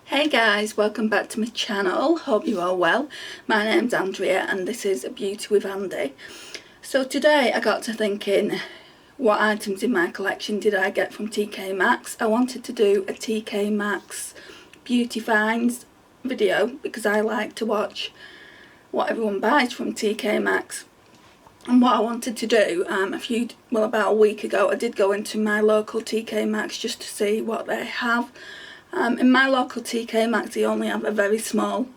Hey guys, welcome back to my channel. Hope you're all well. My name's Andrea and this is Beauty with Andy. So today I got to thinking, what items in my collection did I get from TK Maxx? I wanted to do a TK Maxx Beauty Finds video because I like to watch what everyone buys from TK Maxx. And what I wanted to do, about a week ago, I did go into my local TK Maxx just to see what they have. In my local TK Maxx they only have a very small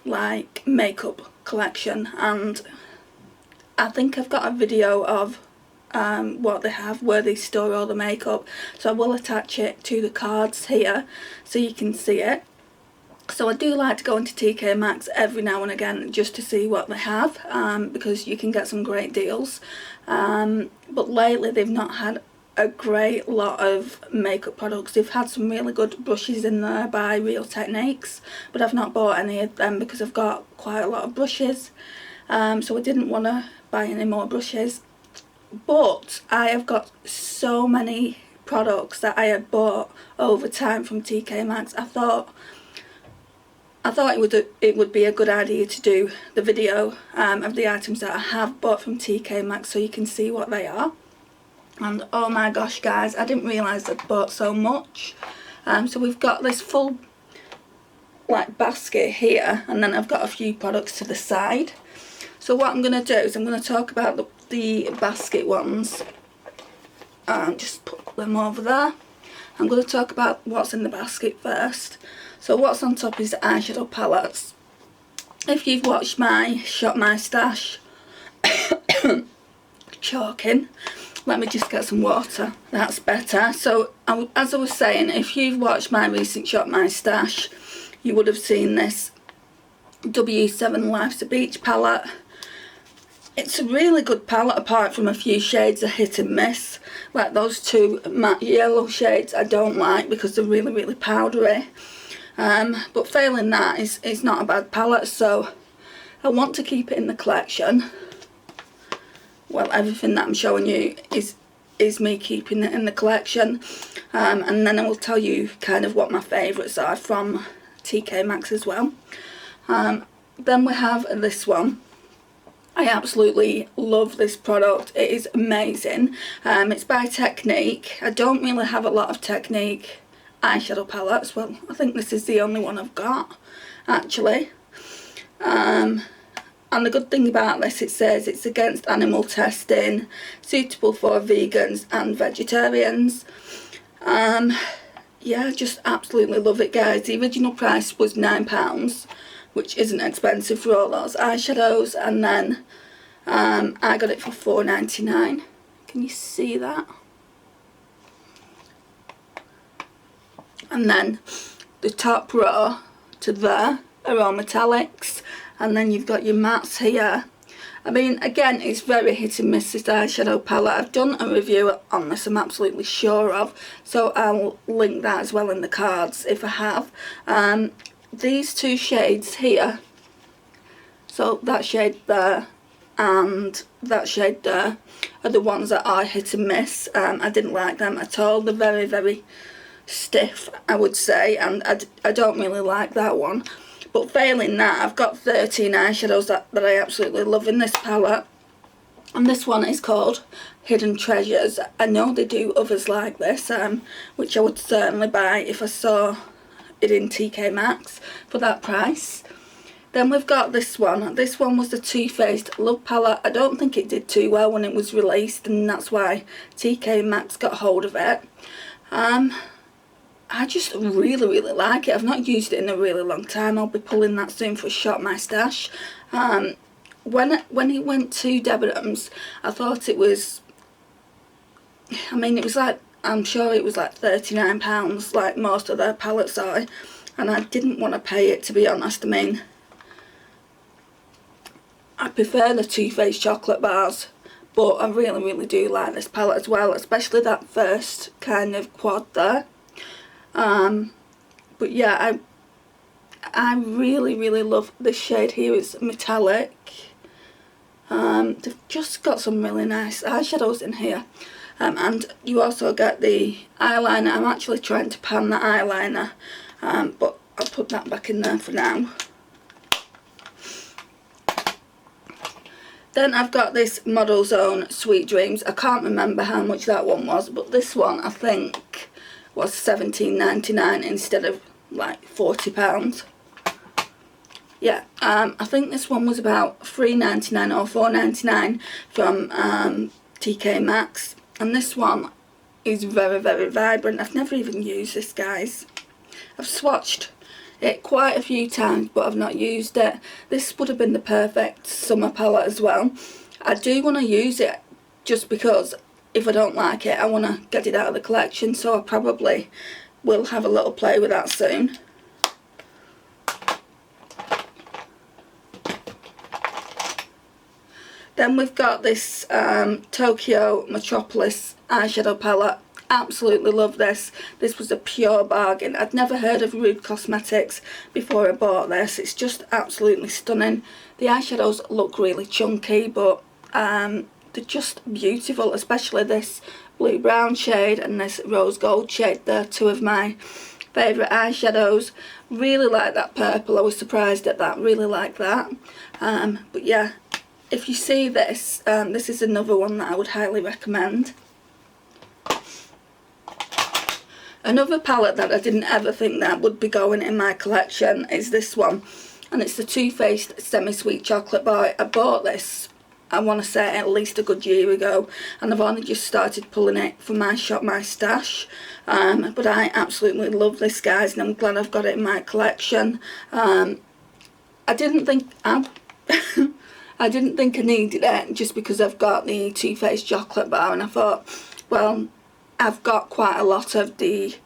makeup collection, and I think I've got a video of what they have, where they store all the makeup, so I will attach it to the cards here so you can see it. So I do like to go into TK Maxx every now and again just to see what they have, because you can get some great deals, but lately they've not had a great lot of makeup products. They've had some really good brushes in there by Real Techniques, but I've not bought any of them because I've got quite a lot of brushes, so I didn't want to buy any more brushes. But I have got so many products that I had bought over time from TK Maxx. I thought it would be a good idea to do the video of the items that I have bought from TK Maxx so you can see what they are. And oh my gosh guys, I didn't realise I'd bought so much. So we've got this full basket here, and then I've got a few products to the side. So what I'm going to do is I'm going to talk about the basket ones and just put them over there. I'm going to talk about what's in the basket first. So what's on top is the eyeshadow palettes. If you've watched my Shop My Stash, choking, let me just get some water, that's better. So as I was saying, if you've watched my recent Shop My Stash, you would have seen this W7 Life's a Beach palette. It's a really good palette apart from a few shades of hit and miss. Like those two matte yellow shades I don't like because they're really powdery. But failing that, it's not a bad palette, so I want to keep it in the collection. Well, everything that I'm showing you is me keeping it in the collection, and then I will tell you kind of what my favourites are from TK Maxx as well. Then we have this one. I absolutely love this product. It is amazing. It's by Technique. I don't really have a lot of Technique eyeshadow palettes. Well, I think this is the only one I've got actually. And the good thing about this, it says it's against animal testing, suitable for vegans and vegetarians. Yeah, just absolutely love it guys. The original price was £9, which isn't expensive for all those eyeshadows, and then I got it for £4.99. Can you see that? And then the top row to there are all metallics, and then you've got your mattes here. I mean, again, it's very hit and miss, this eyeshadow palette. I've done a review on this, I'm absolutely sure of, so I'll link that as well in the cards if I have. These two shades here, so that shade there and that shade there, are the ones that are hit and miss. I didn't like them at all. They're very stiff, I would say, and I don't really like that one. But failing that, I've got 13 eyeshadows that I absolutely love in this palette. And this one is called Hidden Treasures. I know they do others like this, which I would certainly buy if I saw it in TK Maxx for that price. Then we've got this one. This one was the Too Faced Love Palette. I don't think it did too well when it was released, and that's why TK Maxx got hold of it. I just really like it. I've not used it in a really long time. I'll be pulling that soon for Shop My Stash. When it went to Debenhams, I thought it was, I mean, it was like, I'm sure it was like £39 like most of their palettes are, and I didn't want to pay it, to be honest. I mean, I prefer the Too Faced chocolate bars, but I really do like this palette as well, especially that first kind of quad there. But yeah, I really love this shade here. It's metallic. They've just got some really nice eyeshadows in here. And you also get the eyeliner. I'm actually trying to pan the eyeliner, but I'll put that back in there for now. Then I've got this Model Zone Sweet Dreams. I can't remember how much that one was, but this one I think was £17.99 instead of like £40. Yeah, I think this one was about £3.99 or £4.99 from TK MAXX. And this one is very, very vibrant. I've never even used this, guys. I've swatched it quite a few times, but I've not used it. This would have been the perfect summer palette as well. I do want to use it just because if I don't like it, I want to get it out of the collection, so I probably will have a little play with that soon. Then we've got this Tokyo Metropolis eyeshadow palette. Absolutely love this. This was a pure bargain. I'd never heard of Rude Cosmetics before I bought this. It's just absolutely stunning. The eyeshadows look really chunky, but they're just beautiful, especially this blue brown shade and this rose gold shade. They're two of my favourite eyeshadows. Really like that purple. I was surprised at that. Really like that. But yeah, if you see this, this is another one that I would highly recommend. Another palette that I didn't ever think that would be going in my collection is this one, and it's the Too Faced Semi-Sweet Chocolate Bar. I bought this, I want to say, at least a good year ago, and I've only just started pulling it from my shop, my stash. But I absolutely love this, guys, and I'm glad I've got it in my collection. I didn't think I didn't think I needed it just because I've got the Too Faced chocolate bar, and I thought, well, I've got quite a lot of the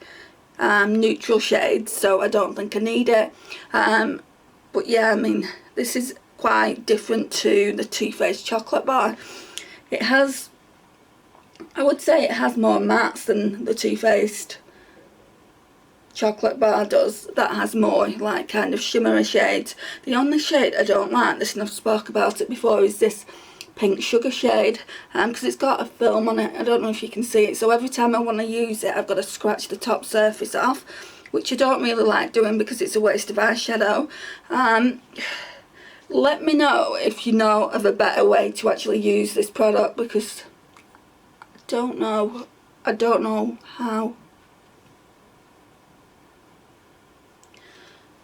neutral shades, so I don't think I need it. But yeah, I mean, this is quite different to the Too Faced chocolate bar. It has, I would say it has more mattes than the Too Faced chocolate bar does. That has more like kind of shimmery shades. The only shade I don't like, this, and I've spoke about it before, is this pink sugar shade, because it's got a film on it. I don't know if you can see it, so every time I want to use it I've got to scratch the top surface off, which I don't really like doing because it's a waste of eyeshadow. Let me know if you know of a better way to actually use this product, because I don't know how.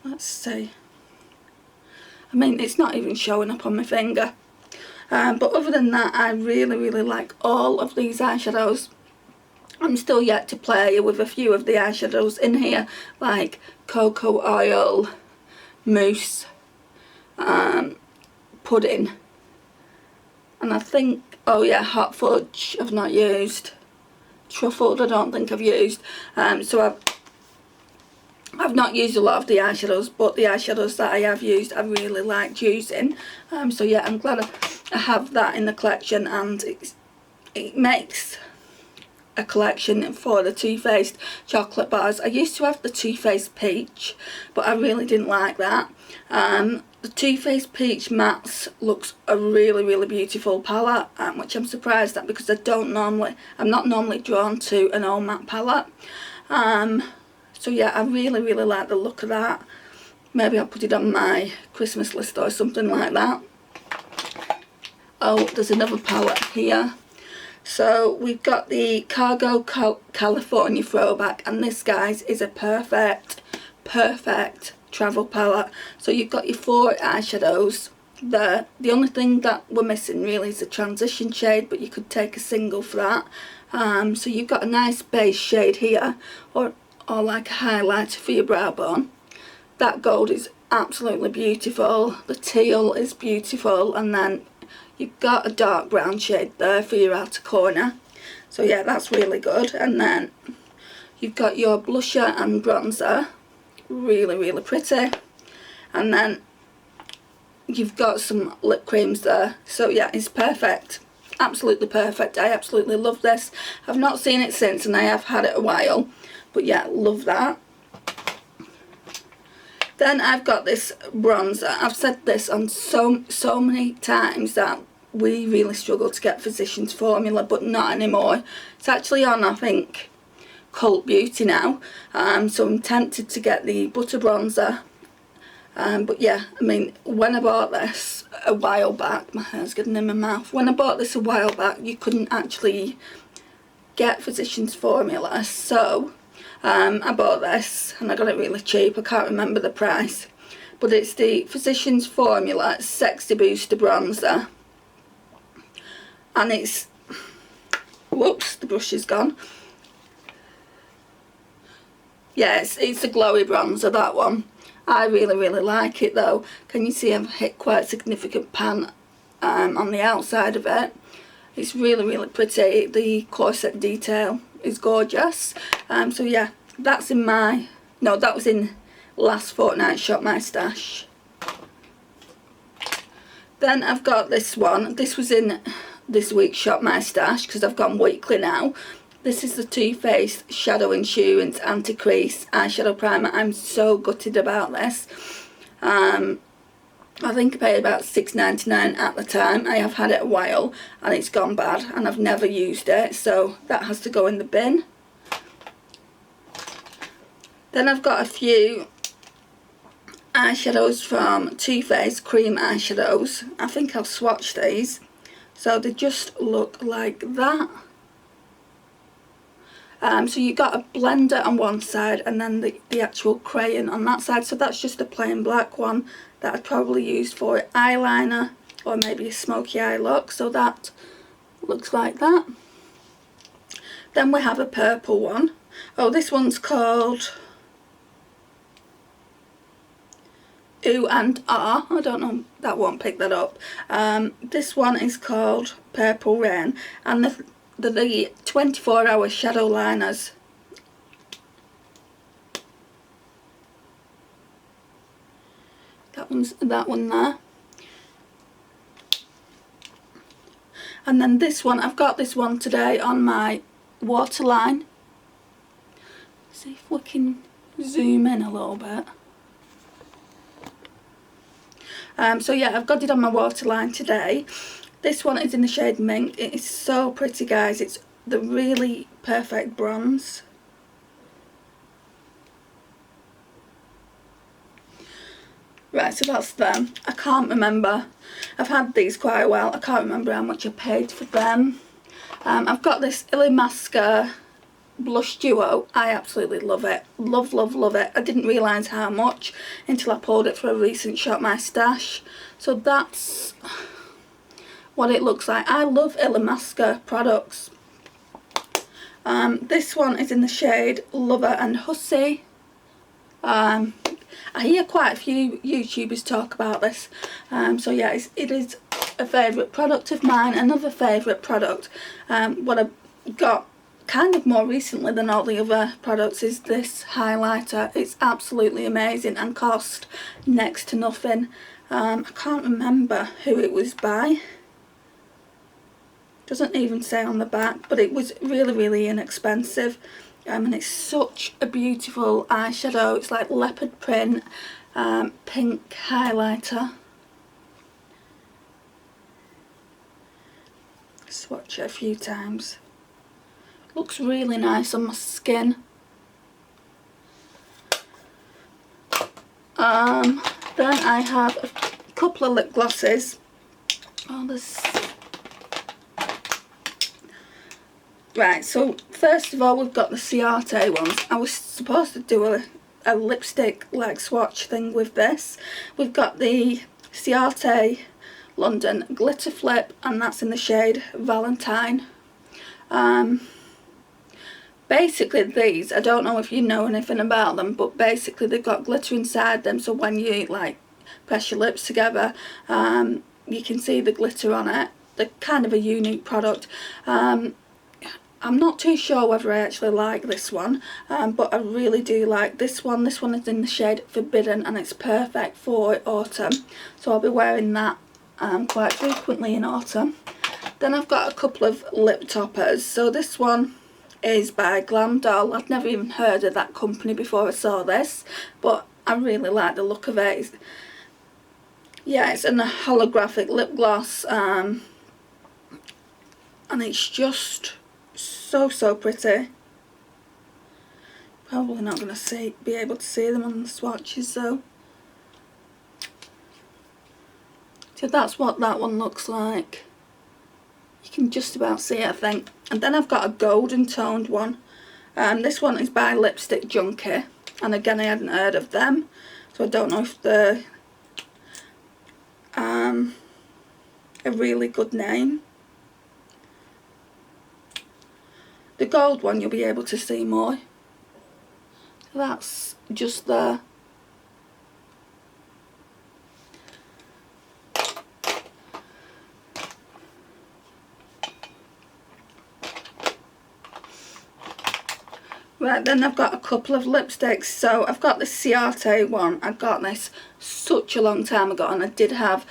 Let's see. I mean, it's not even showing up on my finger. But other than that, I really, really like all of these eyeshadows. I'm still yet to play with a few of the eyeshadows in here, like Cocoa Oil, Mousse, Pudding, and I think, oh yeah, Hot Fudge I've not used. Truffled I don't think I've used. So I've not used a lot of the eyeshadows, but the eyeshadows that I have used I really liked using. So yeah, I'm glad I have that in the collection, and it makes a collection for the Too Faced chocolate bars. I used to have the Too Faced Peach, but I really didn't like that. The Too Faced Peach Mattes looks a really, really beautiful palette, which I'm surprised at because I'm not normally drawn to an all matte palette. So yeah, I really, really like the look of that. Maybe I'll put it on my Christmas list or something like that. Oh, there's another palette here. So we've got the Cargo California Throwback, and this, guys, is a perfect travel palette. So you've got your 4 eyeshadows there. The only thing that we're missing really is a transition shade, but you could take a single for that. So you've got a nice base shade here, or like a highlighter for your brow bone. That gold is absolutely beautiful. The teal is beautiful, and then you've got a dark brown shade there for your outer corner. So yeah, that's really good. And then you've got your blusher and bronzer. Really, really pretty. And then you've got some lip creams there. So yeah, it's perfect. Absolutely perfect. I absolutely love this. I've not seen it since, and I have had it a while. But yeah, love that. Then I've got this bronzer. I've said this on so many times that we really struggled to get Physicians Formula, but not anymore. It's actually on, I think, Cult Beauty now, so I'm tempted to get the butter bronzer. But yeah, I mean, when I bought this a while back, my hair's getting in my mouth. When I bought this a while back, you couldn't actually get Physicians Formula, so I bought this and I got it really cheap. I can't remember the price, but it's the Physicians Formula Sexy Booster Bronzer, and it's, whoops, the brush is gone. Yeah, it's a glowy bronzer, that one. I really like it though. Can you see I've hit quite a significant pan on the outside of it. It's really pretty. The corset detail is gorgeous. So yeah, that's in my, no, that was in last fortnight Shop My Stash. Then I've got this one. This was in this week's Shop My Stash because I've gone weekly now. This is the Too Faced Shadow Insurance Anti-Crease Eyeshadow Primer. I'm so gutted about this. I think I paid about £6.99 at the time. I have had it a while and it's gone bad and I've never used it, so that has to go in the bin. Then I've got a few eyeshadows from Too Faced Cream Eyeshadows. I think I'll swatch these. So they just look like that. So you got a blender on one side and then the actual crayon on that side. So that's just a plain black one that I'd probably use for eyeliner or maybe a smoky eye look. So that looks like that. Then we have a purple one. Oh, this one's called Ooh and Ah. I don't know, that won't pick that up. This one is called Purple Rain, and the 24-hour shadow liners. That one there. And then this one, I've got this one today on my waterline. See if we can zoom in a little bit. So yeah, I've got it on my waterline today. This one is in the shade Mink. It is so pretty, guys. It's the really perfect bronze. Right, so that's them. I can't remember. I've had these quite a while. I can't remember how much I paid for them. I've got this Illamasqua blush duo. I absolutely love it. Love it. I didn't realise how much until I pulled it for a recent Shop My Stash. So that's what it looks like. I love Illamasqua products. This one is in the shade Lover and Hussy. I hear quite a few YouTubers talk about this. So yeah, it is a favourite product of mine. Another favourite product, what I got kind of more recently than all the other products, is this highlighter. It's absolutely amazing and cost next to nothing. I can't remember who it was by. Doesn't even say on the back, but it was really inexpensive. And it's such a beautiful eyeshadow. It's like leopard print, pink highlighter. Swatch it a few times. Looks really nice on my skin. Then I have a couple of lip glosses. Oh, there's... Right, so first of all we've got the Ciate ones. I was supposed to do a lipstick like swatch thing with this. We've got the Ciate London Glitter Flip, and that's in the shade Valentine. Basically these, I don't know if you know anything about them, but basically they've got glitter inside them, so when you like press your lips together, you can see the glitter on it. They're kind of a unique product. I'm not too sure whether I actually like this one, but I really do like this one. This one is in the shade Forbidden and it's perfect for autumn, so I'll be wearing that quite frequently in autumn. Then I've got a couple of lip toppers. So this one is by Glam Doll. I've never even heard of that company before I saw this, but I really like the look of it. Yeah, it's in a holographic lip gloss. and it's just so pretty. Probably not going to be able to see them on the swatches though. So that's what that one looks like. You can just about see it, I think. And then I've got a golden toned one. This one is by Lipstick Junkie, and again I hadn't heard of them, so I don't know if they're a really good name. The gold one you'll be able to see more. So that's just there. Right, then I've got a couple of lipsticks. So I've got the Ciate one. I got this such a long time ago, and I did have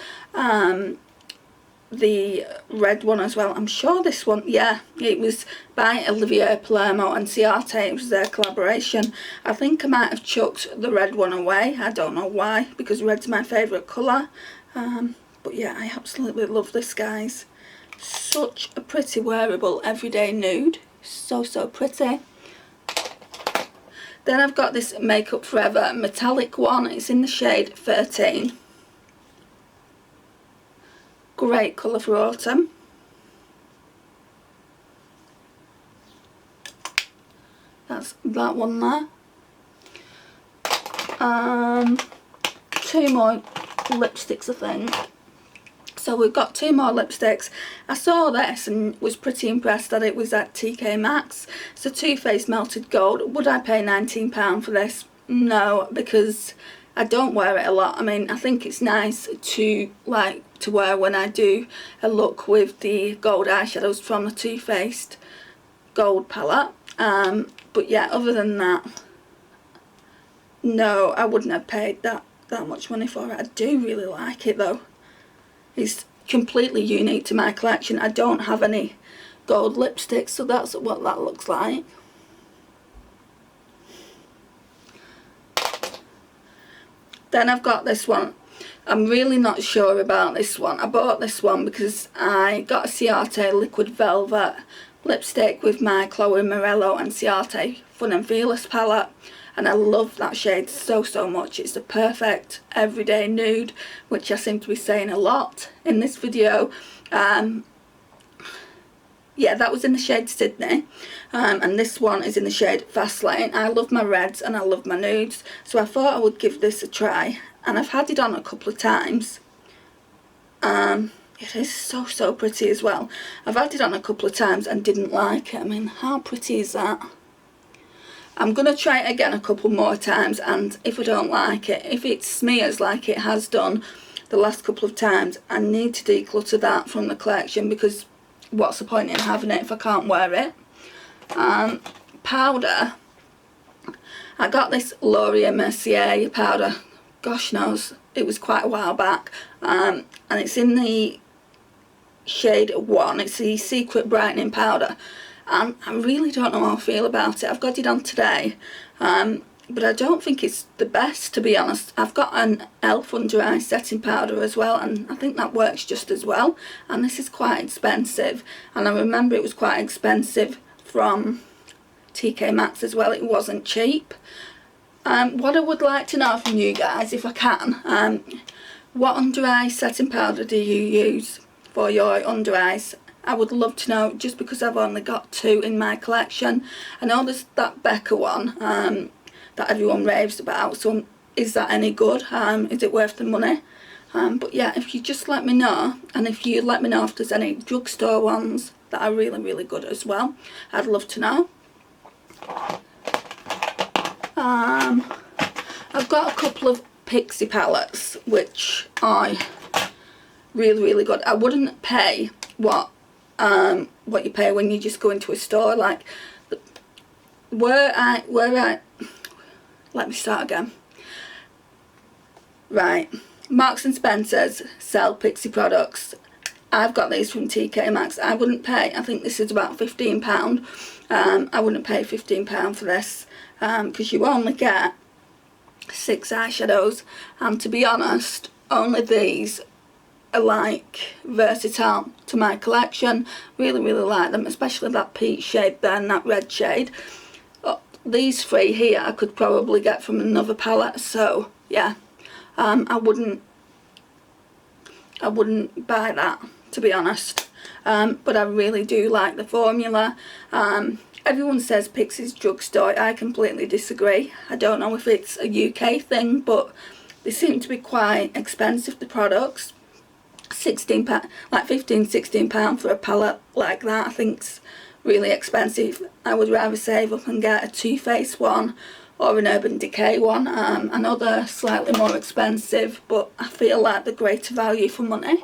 the red one as well. I'm sure this one, yeah, it was by Olivia Palermo and Ciate. It was their collaboration. I think I might have chucked the red one away. I don't know why, because red's my favourite colour. But yeah, I absolutely love this, guys. Such a pretty wearable everyday nude. So pretty. Then I've got this Makeup Forever metallic one. It's in the shade 13. Great colour for autumn. That's that one there. Two more lipsticks, I think. So we've got two more lipsticks. I saw this and was pretty impressed that it was at TK Maxx. It's a Too Faced Melted Gold. Would I pay £19 for this? No, because I don't wear it a lot. I mean, I think it's nice to wear when I do a look with the gold eyeshadows from the Too Faced gold palette. But yeah, other than that, no, I wouldn't have paid that much money for it. I do really like it though. It's completely unique to my collection. I don't have any gold lipsticks, so that's what that looks like. Then I've got this one. I'm really not sure about this one. I bought this one because I got a Ciate Liquid Velvet lipstick with my Chloe Morello and Ciate Fun and Fearless palette, and I love that shade so much. It's the perfect everyday nude, which I seem to be saying a lot in this video. Yeah, that was in the shade Sydney, and this one is in the shade Fast Lane. I love my reds and I love my nudes, so I thought I would give this a try, and I've had it on a couple of times. It is so pretty as well. I've had it on a couple of times and didn't like it. I mean, how pretty is that? I'm going to try it again a couple more times, and if I don't like it, if it smears like it has done the last couple of times, I need to declutter that from the collection, because what's the point in having it if I can't wear it? Powder. I got this Laurier Mercier powder, gosh knows, it was quite a while back, and it's in the shade 1. It's the Secret Brightening Powder, and I really don't know how I feel about it. I've got it on today, but I don't think it's the best, to be honest. I've got an e.l.f. under eye setting powder as well, and I think that works just as well, and this is quite expensive, and I remember it was quite expensive from TK Maxx as well. It wasn't cheap. What I would like to know from you guys, if I can, what under eye setting powder do you use for your under eyes? I would love to know, just because I've only got 2 in my collection. I know there's that Becca one that everyone raves about, so is that any good? Is it worth the money? But yeah, if you just let me know, and if you let me know if there's any drugstore ones that are really good as well, I'd love to know. I've got a couple of Pixie palettes which are really good. I wouldn't pay what you pay when you just go into a store. Like, let me start again. Right, Marks and Spencer's sell Pixie products. I've got these from TK Maxx. I wouldn't pay, I think this is about £15. I wouldn't pay £15 for this, because you only get 6 eyeshadows, and to be honest, only these are like versatile to my collection. Really like them, especially that peach shade there and that red shade. These three here I could probably get from another palette, so yeah, I wouldn't buy that, to be honest. But I really do like the formula. Everyone says Pixie's Drugstore. I completely disagree. I don't know if it's a UK thing, but they seem to be quite expensive, the products. £16, like £15–16 for a palette like that, I think's really expensive. I would rather save up and get a Too Faced one or an Urban Decay one. I know they're slightly more expensive, but I feel like they're greater value for money.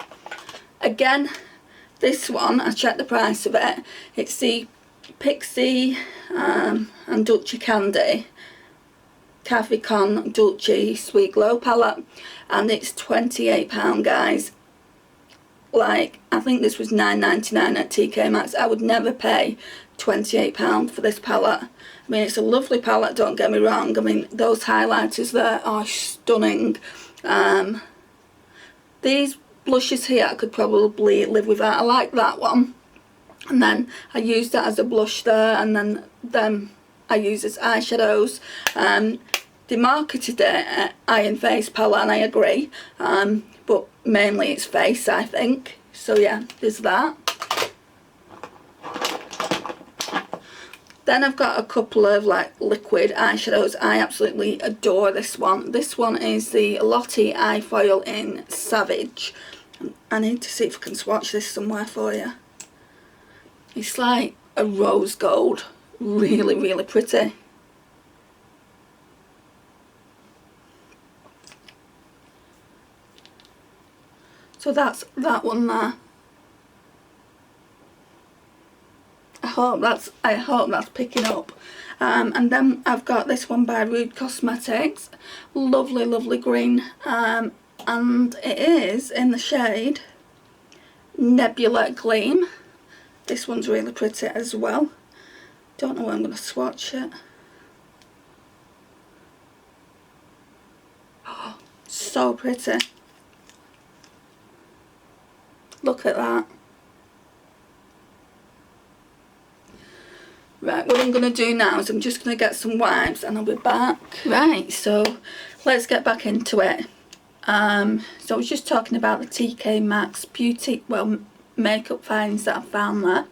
Again, this one, I checked the price of it. It's the Pixie and Dulce Candy Cafe Con Dulce Sweet Glow palette, and it's £28, guys. Like, I think this was £9.99 at TK Maxx. I would never pay £28 for this palette. I mean, it's a lovely palette, don't get me wrong. I mean, those highlighters there are stunning. These blushes here I could probably live without. I like that one. And then I used that as a blush there, and then them I use as eyeshadows. They marketed it Iron Face palette, and I agree. But mainly it's face, I think. So yeah, there's that. Then I've got a couple of like liquid eyeshadows. I absolutely adore this one. This one is the Lottie Eye Foil in Savage. I need to see if I can swatch this somewhere for you. It's like a rose gold. Really pretty. So that's that one there. I hope that's picking up. And then I've got this one by Rude Cosmetics. Lovely green. And it is in the shade Nebula Gleam. This one's really pretty as well. Don't know where I'm going to swatch it. Oh, so pretty. Look at that. Right, what I'm going to do now is I'm just going to get some wipes and I'll be back. Right, so let's get back into it. So I was just talking about the TK MAXX Beauty, well, makeup finds that I found there.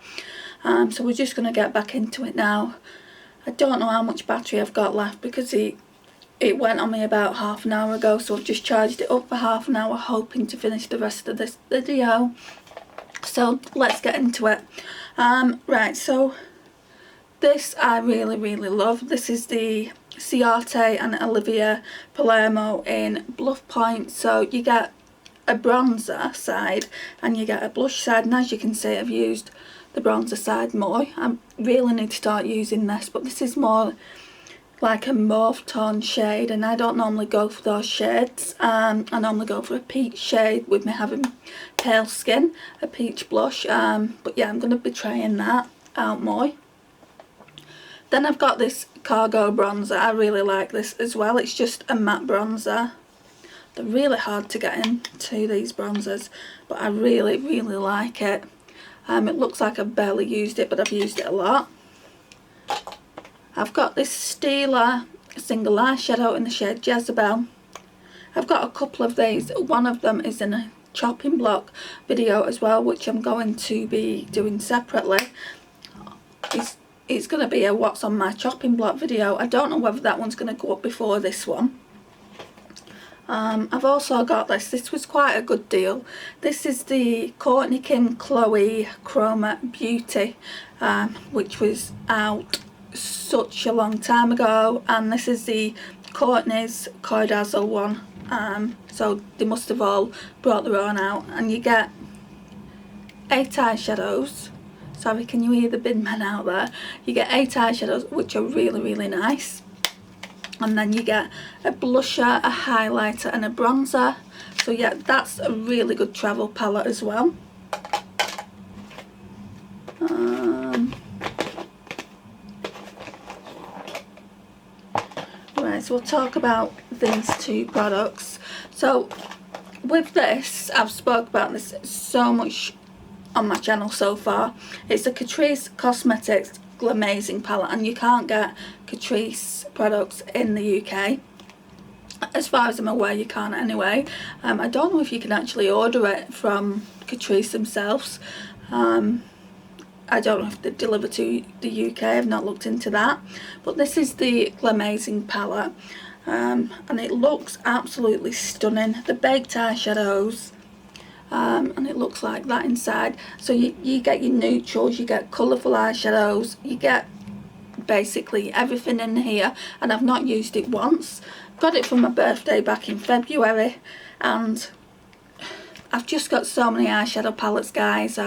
So we're just going to get back into it now. I don't know how much battery I've got left because it went on me about half an hour ago, so I've just charged it up for half an hour, hoping to finish the rest of this video. So let's get into it. Right, so this I really love. This is the Ciarte and Olivia Palermo in Bluff Point. So you get a bronzer side and you get a blush side, and as you can see I've used the bronzer side more. I really need to start using this, but this is more like a mauve tone shade, and I don't normally go for those shades. I normally go for a peach shade with me having pale skin, a peach blush. But yeah, I'm going to be trying that out more. Then I've got this Cargo bronzer. I really like this as well. It's just a matte bronzer. They're really hard to get into, these bronzers, but I really like it. It looks like I've barely used it, but I've used it a lot. I've got this Stila single eyeshadow in the shade Jezebel. I've got a couple of these. One of them is in a chopping block video as well, which I'm going to be doing separately. It's going to be a what's on my chopping block video. I don't know whether that one's going to go up before this one. I've also got this. This was quite a good deal. This is the Kourtney Kim Chloe Chroma Beauty, which was out such a long time ago, and this is the Kourtney's Koi Dazzle one. So they must have all brought their own out, and you get 8 eyeshadows. Sorry, can you hear the bin men out there? You get 8 eyeshadows, which are really nice. And then you get a blusher, a highlighter and a bronzer. So yeah, that's a really good travel palette as well. Right, so we'll talk about these two products. So with this, I've spoke about this so much on my channel so far. It's the Catrice Cosmetics Glamazing palette, and you can't get Catrice products in the UK. As far as I'm aware, you can't anyway. I don't know if you can actually order it from Catrice themselves. I don't know if they deliver to the UK, I've not looked into that. But this is the Glamazing palette, and it looks absolutely stunning. The baked eyeshadows, and it looks like that inside. So you get your neutrals, you get colourful eyeshadows, you get basically everything in here, and I've not used it once. Got it for my birthday back in February, and I've just got so many eyeshadow palettes, guys.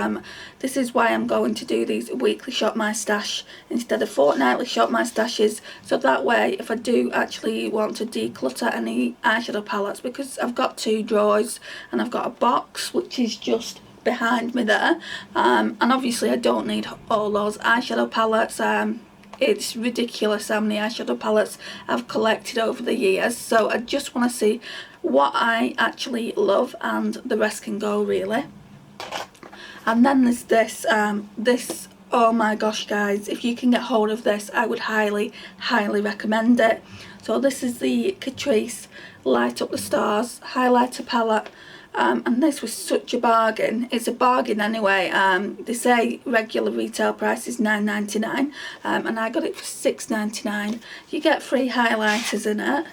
This is why I'm going to do these weekly Shop My Stash instead of fortnightly Shop My Stashes, so that way if I do actually want to declutter any eyeshadow palettes, because I've got 2 drawers and I've got a box which is just behind me there, and obviously I don't need all those eyeshadow palettes. It's ridiculous how many eyeshadow palettes I've collected over the years, so I just want to see what I actually love, and the rest can go really. And then there's this, oh my gosh guys, if you can get hold of this, I would highly recommend it. So this is the Catrice Light Up the Stars highlighter palette. And this was such a bargain. It's a bargain anyway. They say regular retail price is £9.99, and I got it for £6.99. You get free highlighters in it.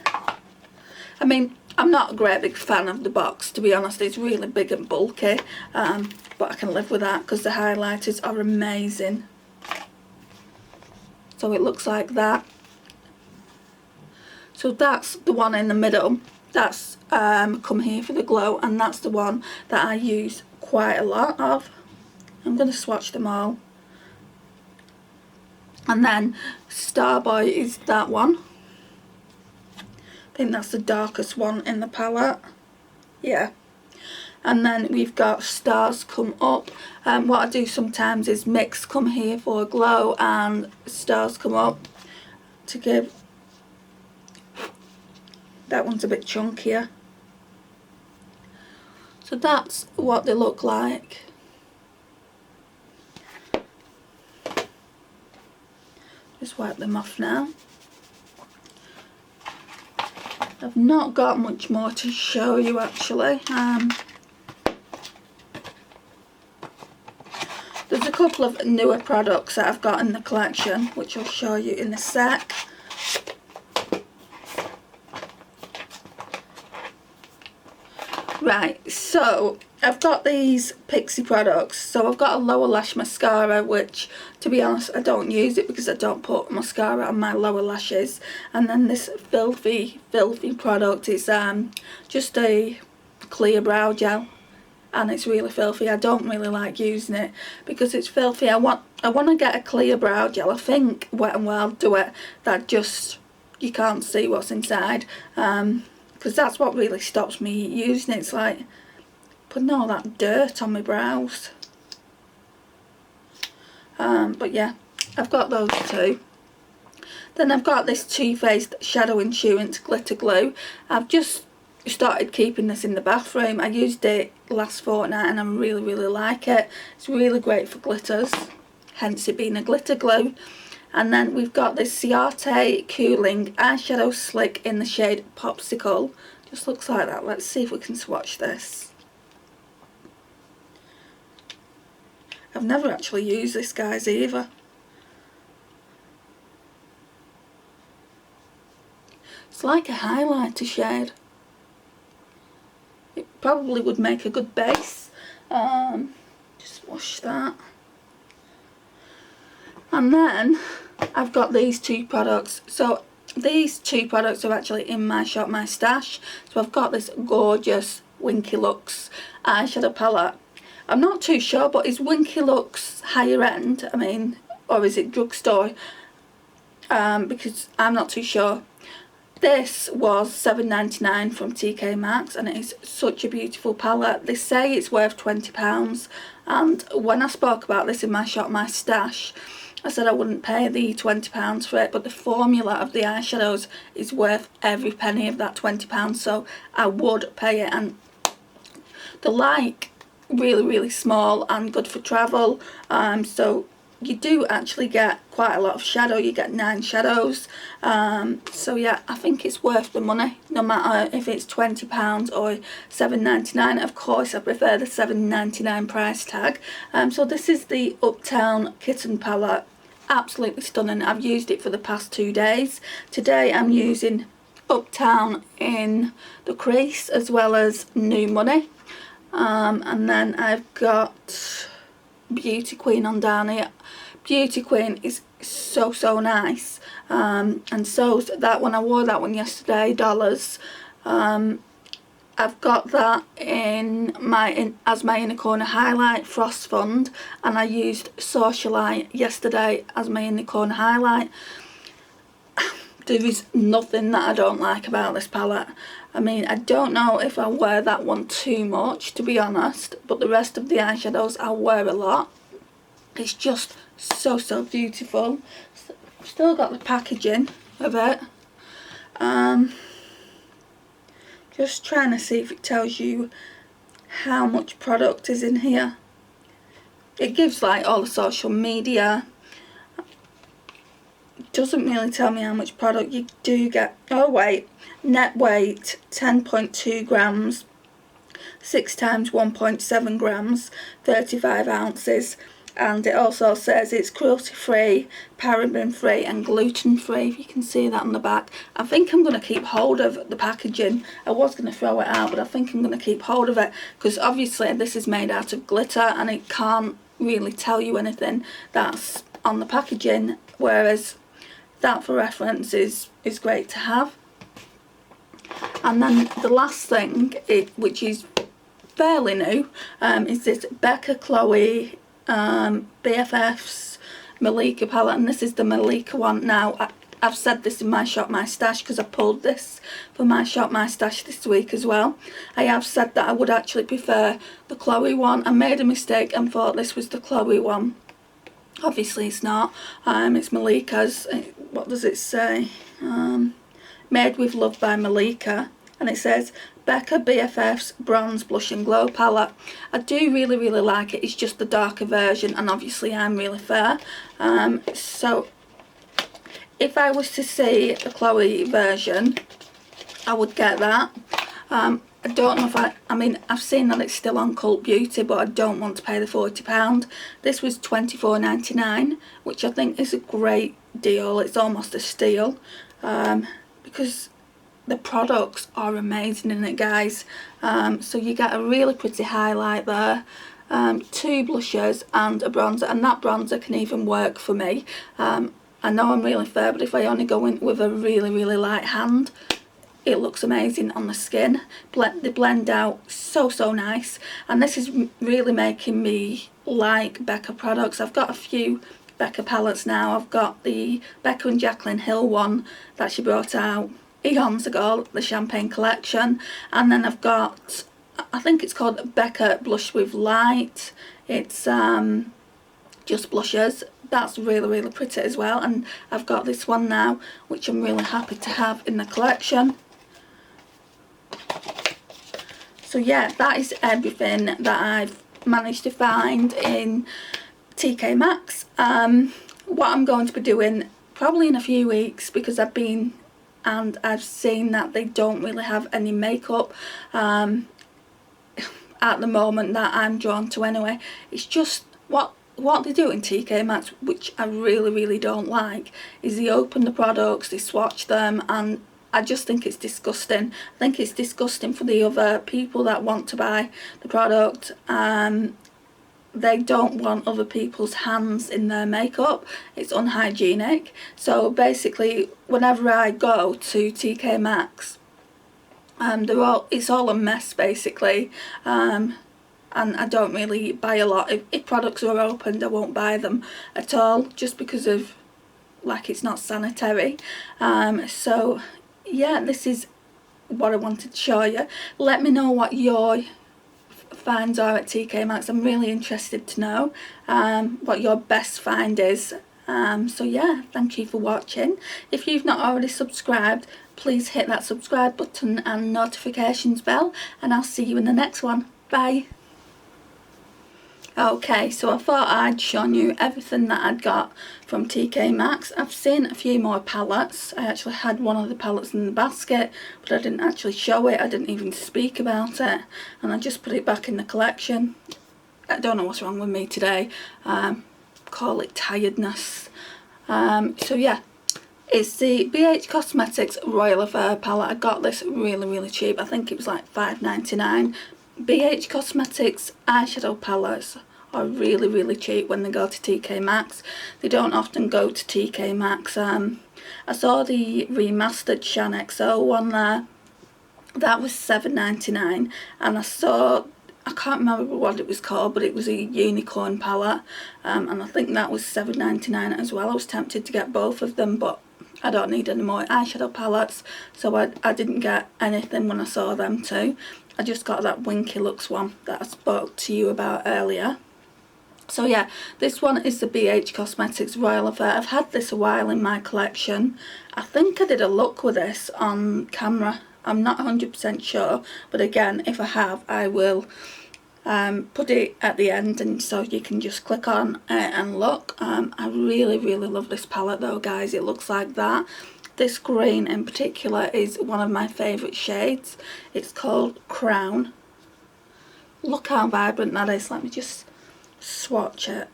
I mean, I'm not a great big fan of the box, to be honest. It's really big and bulky, but I can live with that because the highlighters are amazing. So it looks like that. So that's the one in the middle. That's Come Here for the Glow, and that's the one that I use quite a lot of. I'm going to swatch them all. And then Starboy is that one. I think that's the darkest one in the palette. Yeah. And then we've got Stars Come Up. What I do sometimes is mix Come Here for a Glow and Stars Come Up to give... That one's a bit chunkier. So that's what they look like. Just wipe them off now. I've not got much more to show you actually. There's a couple of newer products that I've got in the collection, which I'll show you in a sec. Right, so I've got these Pixie products. So I've got a lower lash mascara, which to be honest I don't use it because I don't put mascara on my lower lashes. And then this filthy product is just a clear brow gel, and it's really filthy. I don't really like using it because it's filthy. I want to get a clear brow gel. I think Wet n Wild do it, that just you can't see what's inside. Because that's what really stops me using it. It's like putting all that dirt on my brows. But yeah, I've got those 2. Then I've got this Too Faced Shadow Insurance Glitter Glue. I've just started keeping this in the bathroom. I used it last fortnight and I really like it. It's really great for glitters, hence it being a glitter glue. And then we've got this Ciate Cooling Eyeshadow Slick in the shade Popsicle. Just looks like that. Let's see if we can swatch this. I've never actually used this, guys, either. It's like a highlighter shade. It probably would make a good base. Just wash that. And then I've got these 2 products. So these 2 products are actually in my Shop My Stash. So I've got this gorgeous Winky Lux eyeshadow palette. I'm not too sure, but is Winky Lux higher end? I mean, or is it drugstore? Because I'm not too sure. This was £7.99 from TK Maxx, and it is such a beautiful palette. They say it's worth £20, and when I spoke about this in my Shop My Stash, I said I wouldn't pay the £20 for it, but the formula of the eyeshadows is worth every penny of that £20, so I would pay it. And they're like really small and good for travel. So you do actually get quite a lot of shadow. You get 9 shadows. So yeah, I think it's worth the money, no matter if it's £20 or £7.99. Of course I prefer the £7.99 price tag. So this is the Uptown Kitten palette. Absolutely stunning. I've used it for the past 2 days. Today I'm using Uptown in the crease as well as New Money. And then I've got Beauty Queen on down here. Beauty Queen is so nice, and so's that one. I wore that one yesterday, dollars. I've got that as my inner corner highlight, Frost Fund, and I used Socialite yesterday as my inner corner highlight. There is nothing that I don't like about this palette. I mean, I don't know if I wear that one too much, to be honest, but the rest of the eyeshadows I wear a lot. It's just so beautiful. Still got the packaging of it. Just trying to see if it tells you how much product is in here. It gives like all the social media. Doesn't really tell me how much product you do get. Oh wait, net weight 10.2 grams, 6 times 1.7 grams, 35 ounces, and it also says it's cruelty free, paraben free and gluten free, if you can see that on the back. I think I'm going to keep hold of the packaging. I was going to throw it out, but I think I'm going to keep hold of it, because obviously this is made out of glitter and it can't really tell you anything that's on the packaging, whereas that for reference is great to have. And then the last thing, which is fairly new, is this Becca Chloe BFF's Malika palette, and this is the Malika one. Now I've said this in my Shop My Stash, because I pulled this for my Shop My Stash this week as well. I have said that I would actually prefer the Chloe one. I made a mistake and thought this was the Chloe one. Obviously it's not. It's Malika's. What does it say? Made with Love by Malika, and it says Becca BFF's Bronze Blush and Glow palette. I do really like it. It's just the darker version, and obviously I'm really fair. So if I was to see the Chloe version, I would get that. I don't know if I mean, I've seen that it's still on Cult Beauty, but I don't want to pay the £40. This was £24.99, which I think is a great deal. It's almost a steal, because the products are amazing in it, guys. So you get a really pretty highlight there, 2 blushes and a bronzer, and that bronzer can even work for me. I know I'm really fair, but if I only go in with a really light hand, it looks amazing on the skin. They blend out so nice, and this is really making me like Becca products. I've got a few Becca palettes now. I've got the Becca and Jaclyn Hill one that she brought out eons ago, the Champagne collection, and then I've got, I think it's called Becca Blush with Light. It's just blushes. That's really pretty as well, and I've got this one now, which I'm really happy to have in the collection. So yeah, that is everything that I've managed to find in TK Maxx. What I'm going to be doing probably in a few weeks, because I've been and I've seen that they don't really have any makeup at the moment that I'm drawn to anyway. It's just what they do in TK Maxx, which I really don't like, is they open the products, they swatch them, and I just think it's disgusting. I think it's disgusting for the other people that want to buy the product. They don't want other people's hands in their makeup. It's unhygienic. So basically, whenever I go to TK Maxx, it's all a mess basically. And I don't really buy a lot. If products are opened, I won't buy them at all, just because of, like, it's not sanitary. So yeah, this is what I wanted to show you. Let me know what your finds are at TK Maxx. I'm really interested to know what your best find is. So yeah, thank you for watching. If you've not already subscribed, please hit that subscribe button and notifications bell, and I'll see you in the next one. Bye. Okay, so I thought I'd shown you everything that I'd got from TK Maxx. I've seen a few more palettes. I actually had one of the palettes in the basket, but I didn't actually show it. I didn't even speak about it, and I just put it back in the collection. I don't know what's wrong with me today. Call it tiredness. So yeah, it's the BH Cosmetics Royal Affair palette. I got this really cheap. I think it was like $5.99. BH Cosmetics eyeshadow palettes are really cheap when they go to TK Maxx. They don't often go to TK Maxx. I saw the remastered Shan XO one there. That was $7.99, and I saw, I can't remember what it was called, but it was a unicorn palette, and I think that was $7.99 as well. I was tempted to get both of them, but I don't need any more eyeshadow palettes, so I didn't get anything when I saw them too. I just got that Winky Looks one that I spoke to you about earlier. So yeah, this one is the BH Cosmetics Royal Affair. I've had this a while in my collection. I think I did a look with this on camera. I'm not 100% sure, but again, if I have, I will put it at the end, and so you can just click on it and look. I really love this palette though, guys. It looks like that. This green in particular is one of my favourite shades. It's called Crown. Look how vibrant that is. Let me just swatch it.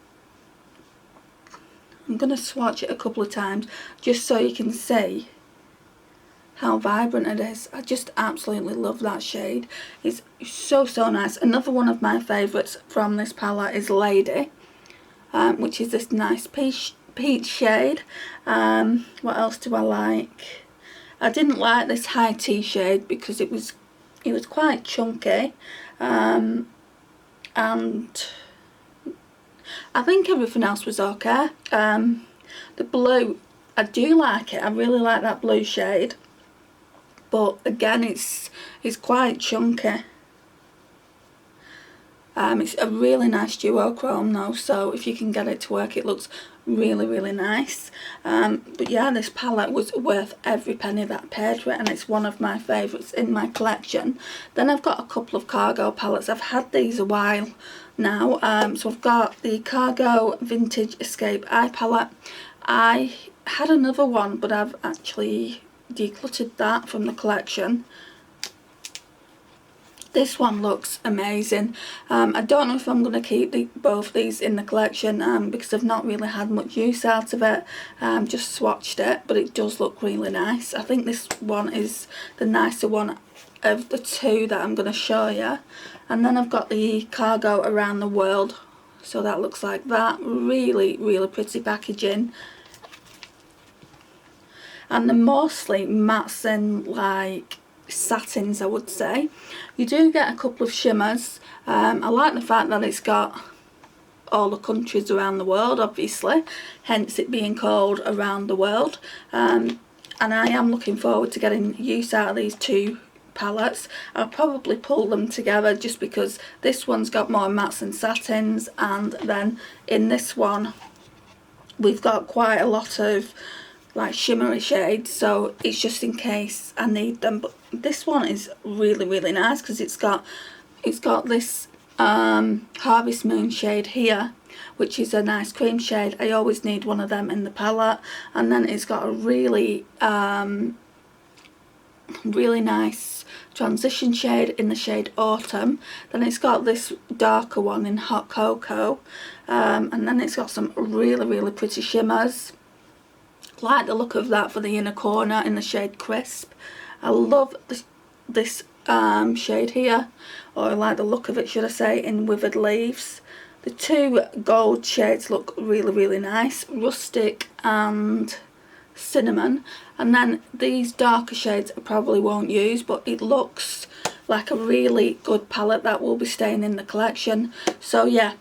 I'm going to swatch it a couple of times just so you can see how vibrant it is. I just absolutely love that shade. It's so nice. Another one of my favourites from this palette is Lady, which is this nice peach shade. What else do I like? I didn't like this high tea shade because it was quite chunky, and I think everything else was okay. The blue, I do like it. I really like that blue shade, but again, it's quite chunky. It's a really nice duochrome though, so if you can get it to work, it looks really nice. But yeah, this palette was worth every penny that I paid for it, and it's one of my favourites in my collection. Then I've got a couple of Cargo palettes. I've had these a while now. So I've got the Cargo Vintage Escape Eye palette. I had another one, but I've actually decluttered that from the collection. This one looks amazing. I don't know if I'm going to keep both these in the collection because I've not really had much use out of it. Just swatched it, but it does look really nice. I think this one is the nicer one of the two that I'm going to show you. And then I've got the Cargo Around the World. So that looks like that. Really pretty packaging. And they're mostly mattes and like satins, I would say. You do get a couple of shimmers. I like the fact that it's got all the countries around the world, obviously, hence it being called Around the World. And I am looking forward to getting use out of these two palettes. I'll probably pull them together just because this one's got more mattes and satins, and then in this one we've got quite a lot of like shimmery shades, so it's just in case I need them. But this one is really nice because it's got this Harvest Moon shade here, which is a nice cream shade. I always need one of them in the palette. And then it's got a really nice transition shade in the shade Autumn. Then it's got this darker one in Hot Cocoa, and then it's got some really pretty shimmers. Like the look of that for the inner corner in the shade Crisp. I love this shade here, or I like the look of it, should I say, in Withered Leaves. The two gold shades look really nice, Rustic and Cinnamon. And then these darker shades I probably won't use, but it looks like a really good palette that will be staying in the collection. So yeah,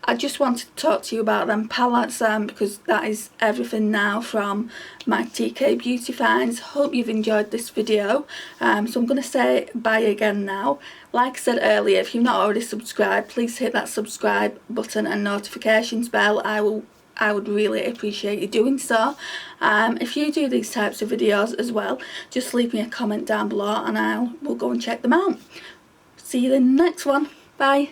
I just wanted to talk to you about them palettes because that is everything now from my TK Beauty finds. Hope you've enjoyed this video. So I'm going to say bye again now. Like I said earlier, if you've not already subscribed, please hit that subscribe button and notifications bell. I would really appreciate you doing so. If you do these types of videos as well, just leave me a comment down below and I will go and check them out. see you in the next one. Bye.